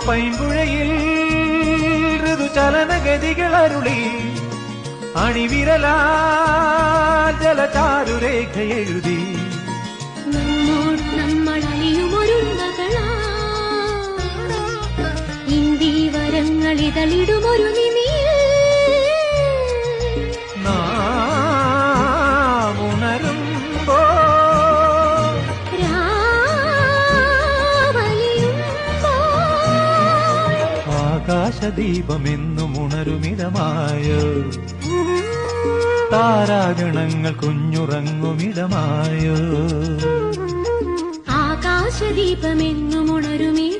പൈമ്പുഴയിൽ ഋതുചലനഗതികൾ അരുളി അണിവിരലാ ജലചാരുരേഖ എഴുതി നമ്മൾ അലിയുമൊരുമകളാ ഇന്ദീവരങ്ങളിതളിടുമൊരു നിമിയിൽ നാം ഉണരുമ്പോ ആകാശദീപമെന്നും ഉണരുമിടമായോ താരാഗണങ്ങൾ കുഞ്ഞുറങ്ങുമിടമായോ ആകാശദീപമെന്നും ഉണരുമിട